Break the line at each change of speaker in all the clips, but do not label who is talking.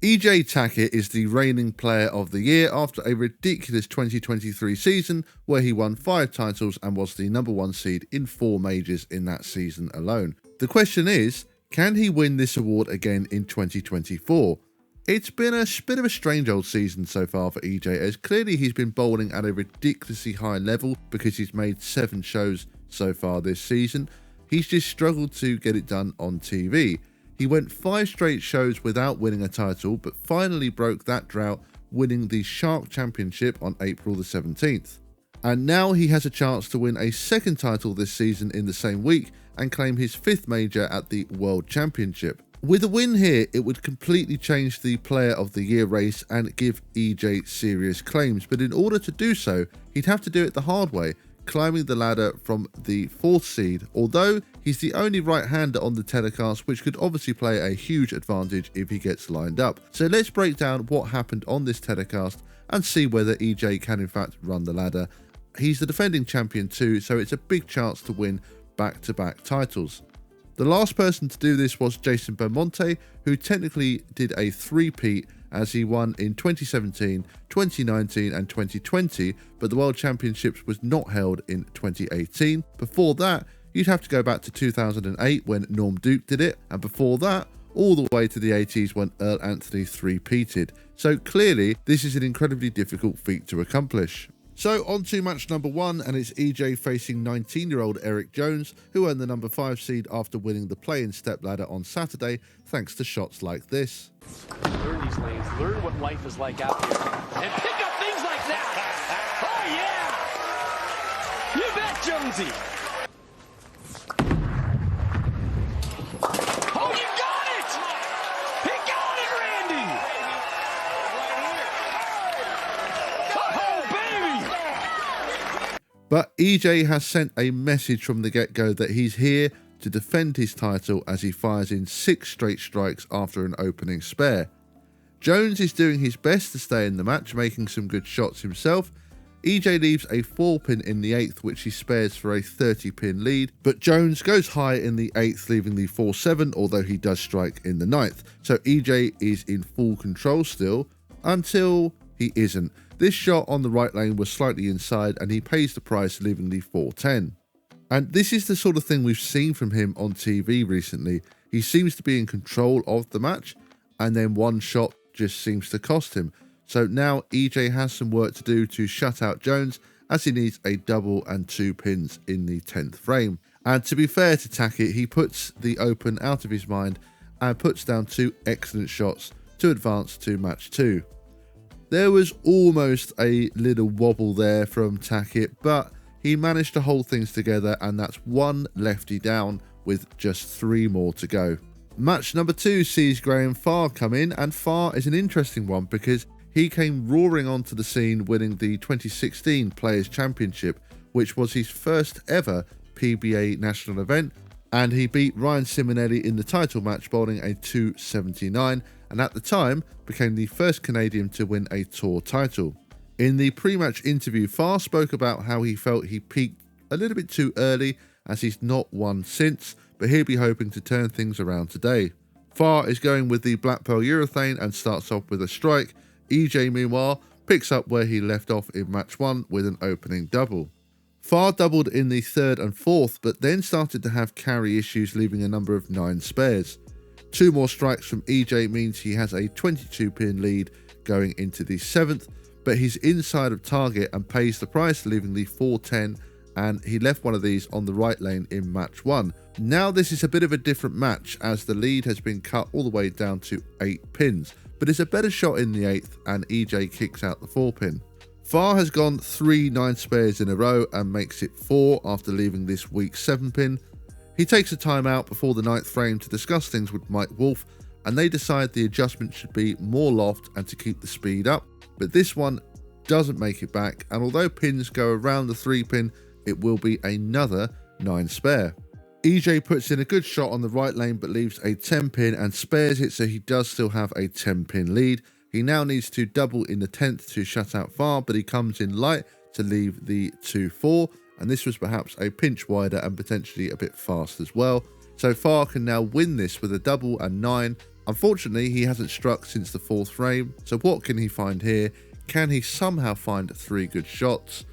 EJ Tackett is the reigning Player of the Year after a ridiculous 2023 season where he won 5 titles and was the #1 seed in 4 majors in that season alone. The question is, can he win this award again in 2024? It's been a bit of a strange old season so far for EJ, as clearly he's been bowling at a ridiculously high level because he's made 7 shows so far this season. He's just struggled to get it done on TV. He went 5 straight shows without winning a title, but finally broke that drought, winning the Shark Championship on April the 17th. And now he has a chance to win a 2nd title this season in the same week and claim his 5th major at the World Championship. With a win here, it would completely change the Player of the Year race and give EJ serious claims, but in order to do so, he'd have to do it the hard way, climbing the ladder from the 4th seed, although he's the only right-hander on the telecast, which could obviously play a huge advantage if he gets lined up. So let's break down what happened on this telecast and see whether EJ can in fact run the ladder. He's the defending champion too, so it's a big chance to win back-to-back titles. The last person to do this was Jason Belmonte, who technically did a 3-peat as he won in 2017, 2019 and 2020, but the World Championships was not held in 2018. Before that, you'd have to go back to 2008 when Norm Duke did it, and before that, all the way to the 80s when Earl Anthony 3-peated. So clearly, this is an incredibly difficult feat to accomplish. So on to match number 1, and it's EJ facing 19-year-old Eric Jones, who earned the #5 seed after winning the play-in stepladder on Saturday, thanks to shots like this.
Learn these lanes, learn what life is like out here, and pick up things like that. Oh yeah! You bet, Jonesy. Oh, you got it! He got it, Randy!
But EJ has sent a message from the get-go that he's here to defend his title as he fires in 6 straight strikes after an opening spare. Jones is doing his best to stay in the match, making some good shots himself. EJ leaves a 4-pin in the 8th, which he spares for a 30-pin lead, but Jones goes high in the 8th, leaving the 4-7, although he does strike in the 9th. So EJ is in full control still, until he isn't. This shot on the right lane was slightly inside and he pays the price, leaving the 4-10. And this is the sort of thing we've seen from him on TV recently. He seems to be in control of the match and then one shot just seems to cost him. So now EJ has some work to do to shut out Jones, as he needs a double and 2 pins in the 10th frame. And to be fair to Tackett, he puts the Open out of his mind and puts down 2 excellent shots to advance to match 2. There was almost a little wobble there from Tackett, but he managed to hold things together, and that's 1 lefty down with just 3 more to go. Match number 2 sees Graham Farr come in, and Farr is an interesting one because he came roaring onto the scene, winning the 2016 Players Championship, which was his first ever PBA national event, and he beat Ryan Simonelli in the title match, bowling a 279, and at the time became the first Canadian to win a tour title. In the pre-match interview, Farr spoke about how he felt he peaked a little bit too early, as he's not won since, but he'll be hoping to turn things around today. Farr is going with the Black Pearl Urethane and starts off with a strike. EJ, meanwhile, picks up where he left off in match 1 with an opening double. Farr doubled in the 3rd and 4th, but then started to have carry issues, leaving a number of 9 spares. 2 more strikes from EJ means he has a 22-pin lead going into the 7th, but he's inside of target and pays the price, leaving the 4-10, and he left one of these on the right lane in match 1. Now this is a bit of a different match, as the lead has been cut all the way down to 8 pins, but it's a better shot in the 8th and EJ kicks out the 4-pin. Farr has gone 3 9 spares in a row and makes it 4 after leaving this weak 7-pin. He takes a timeout before the 9th frame to discuss things with Mike Wolf, and they decide the adjustment should be more loft and to keep the speed up, but this one doesn't make it back, and although pins go around the 3-pin, it will be another 9 spare. EJ puts in a good shot on the right lane but leaves a 10-pin and spares it, so he does still have a 10-pin lead. He now needs to double in the 10th to shut out Farr, but he comes in light to leave the 2-4, and this was perhaps a pinch wider and potentially a bit fast as well. So Farr can now win this with a double and 9, Unfortunately, he hasn't struck since the 4th frame, so what can he find here? Can he somehow find 3 good shots?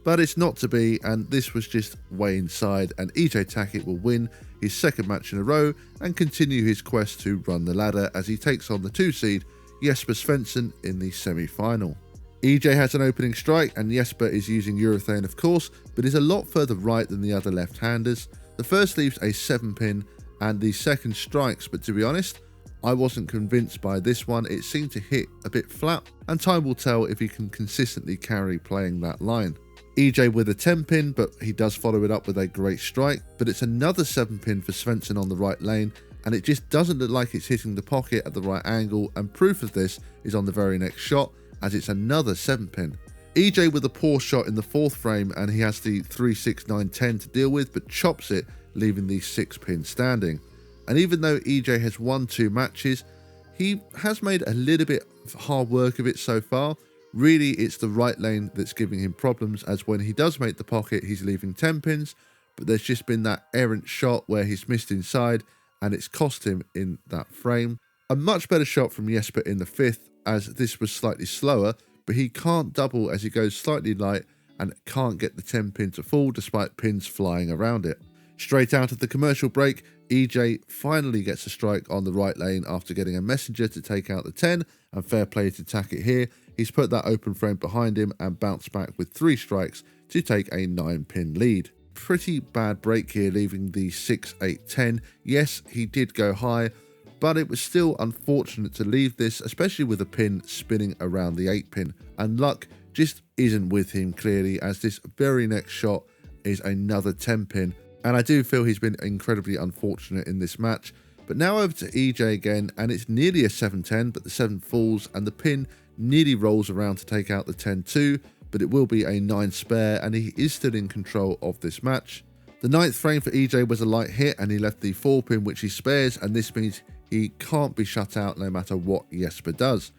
But it's not to be, and this was just way inside, and EJ Tackett will win his 2nd match in a row and continue his quest to run the ladder as he takes on the 2 seed Jesper Svensson in the semi-final. EJ has an opening strike, and Jesper is using urethane of course, but is a lot further right than the other left-handers. The first leaves a 7-pin and the second strikes, but to be honest, I wasn't convinced by this one. It seemed to hit a bit flat, and time will tell if he can consistently carry playing that line. EJ with a 10-pin, but he does follow it up with a great strike, but it's another 7-pin for Svensson on the right lane, and it just doesn't look like it's hitting the pocket at the right angle, and proof of this is on the very next shot, as it's another 7-pin. EJ with a poor shot in the 4th frame, and he has the 3, 6, 9, 10 to deal with, but chops it, leaving the 6-pin standing. And even though EJ has won 2 matches, he has made a little bit of hard work of it so far. Really, it's the right lane that's giving him problems, as when he does make the pocket, he's leaving 10 pins, but there's just been that errant shot where he's missed inside, and it's cost him in that frame. A much better shot from Jesper in the 5th, as this was slightly slower, but he can't double as he goes slightly light and can't get the 10 pin to fall despite pins flying around it. Straight out of the commercial break, EJ finally gets a strike on the right lane after getting a messenger to take out the 10, and fair play to Tackett here. He's put that open frame behind him and bounced back with 3 strikes to take a 9-pin lead. Pretty bad break here, leaving the 6, 8, 10. Yes, he did go high, but it was still unfortunate to leave this, especially with a pin spinning around the 8-pin. And luck just isn't with him clearly, as this very next shot is another 10-pin. And I do feel he's been incredibly unfortunate in this match. But now over to EJ again, and it's nearly a 7-10, but the 7 falls and the pin nearly rolls around to take out the 10-2, but it will be a 9 spare, and he is still in control of this match. The 9th frame for EJ was a light hit, and he left the 4-pin which he spares, and this means he can't be shut out no matter what Jesper does.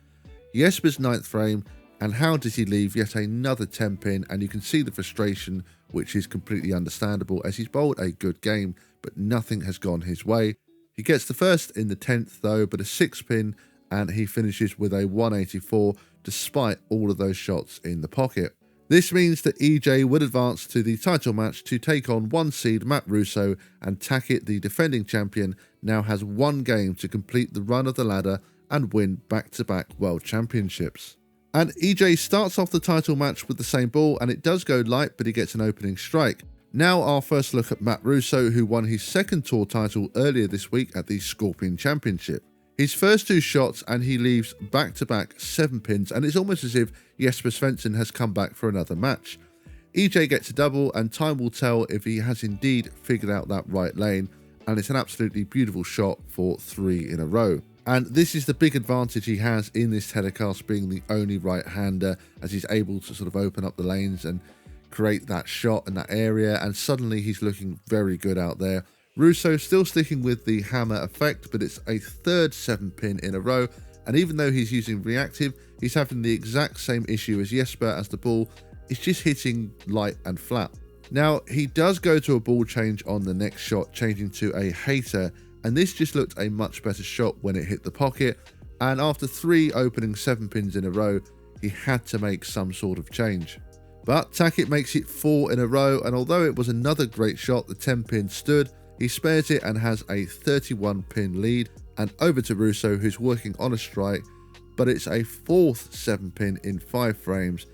Jesper's 9th frame, and how does he leave yet another 10-pin, and you can see the frustration, which is completely understandable as he's bowled a good game, but nothing has gone his way. He gets the first in the 10th though, but a 6-pin, and he finishes with a 184 despite all of those shots in the pocket. This means that EJ would advance to the title match to take on 1 seed Matt Russo, and Tackett, the defending champion, now has 1 game to complete the run of the ladder and win back-to-back World Championships. And EJ starts off the title match with the same ball, and it does go light, but he gets an opening strike. Now our first look at Matt Russo, who won his 2nd tour title earlier this week at the Scorpion Championship. His first 2 shots and he leaves back-to-back 7 pins, and it's almost as if Jesper Svensson has come back for another match. EJ gets a double, and time will tell if he has indeed figured out that right lane, and it's an absolutely beautiful shot for 3 in a row. And this is the big advantage he has in this telecast, being the only right-hander, as he's able to sort of open up the lanes and create that shot in that area, and suddenly he's looking very good out there. Russo still sticking with the hammer effect, but it's a 3rd 7-pin in a row, and even though he's using reactive, he's having the exact same issue as Jesper, as the ball is just hitting light and flat. Now, he does go to a ball change on the next shot, changing to a hater, and this just looked a much better shot when it hit the pocket, and after 3 opening 7 pins in a row, he had to make some sort of change. But Tackett makes it 4 in a row, and although it was another great shot, the 10-pin stood, he spares it and has a 31-pin lead, and over to Russo, who's working on a strike, but it's a 4th 7-pin in 5 frames,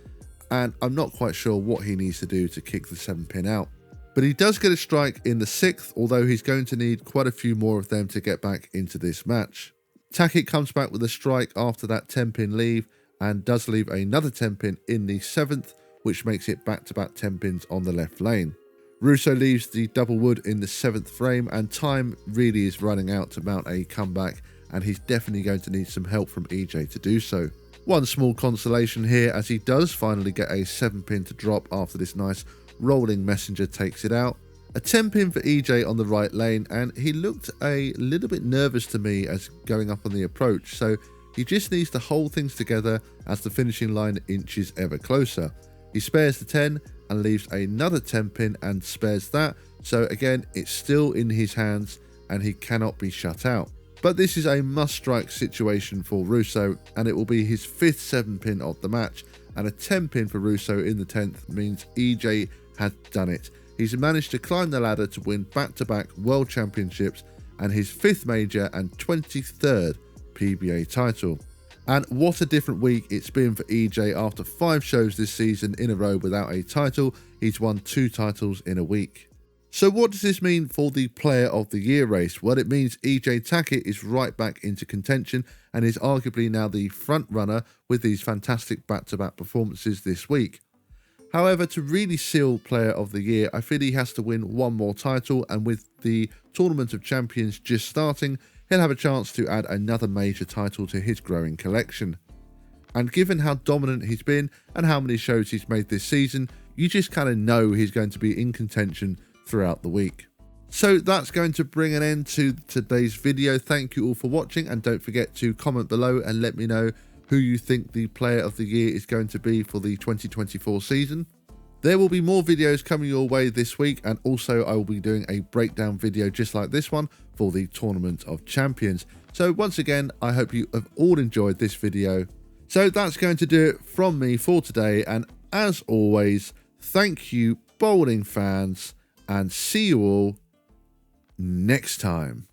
and I'm not quite sure what he needs to do to kick the 7-pin out. But he does get a strike in the 6th, although he's going to need quite a few more of them to get back into this match. Tackett comes back with a strike after that 10-pin leave, and does leave another 10-pin in the 7th, which makes it back-to-back 10 pins on the left lane. Russo leaves the double wood in the 7th frame, and time really is running out to mount a comeback, and he's definitely going to need some help from EJ to do so. One small consolation here, as he does finally get a 7-pin to drop after this nice rolling messenger takes it out. A 10-pin for EJ on the right lane, and he looked a little bit nervous to me as going up on the approach, so he just needs to hold things together as the finishing line inches ever closer. He spares the 10 and leaves another 10-pin and spares that, so again it's still in his hands and he cannot be shut out. But this is a must-strike situation for Russo, and it will be his 5th 7-pin of the match, and a 10-pin for Russo in the 10th means EJ had done it. He's managed to climb the ladder to win back-to-back World Championships and his 5th major and 23rd PBA title. And what a different week it's been for EJ. After 5 shows this season in a row without a title, he's won 2 titles in a week. So what does this mean for the Player of the Year race? Well, it means EJ Tackett is right back into contention and is arguably now the front runner with these fantastic back-to-back performances this week. However, to really seal Player of the Year, I feel he has to win one more title, and with the Tournament of Champions just starting, he'll have a chance to add another major title to his growing collection. And given how dominant he's been and how many shows he's made this season, you just kind of know he's going to be in contention throughout the week. So that's going to bring an end to today's video. Thank you all for watching, and don't forget to comment below and let me know who you think the Player of the Year is going to be for the 2024 season. There will be more videos coming your way this week, and also I will be doing a breakdown video just like this one for the Tournament of Champions. So once again, I hope you have all enjoyed this video. So that's going to do it from me for today, and as always, thank you bowling fans, and see you all next time.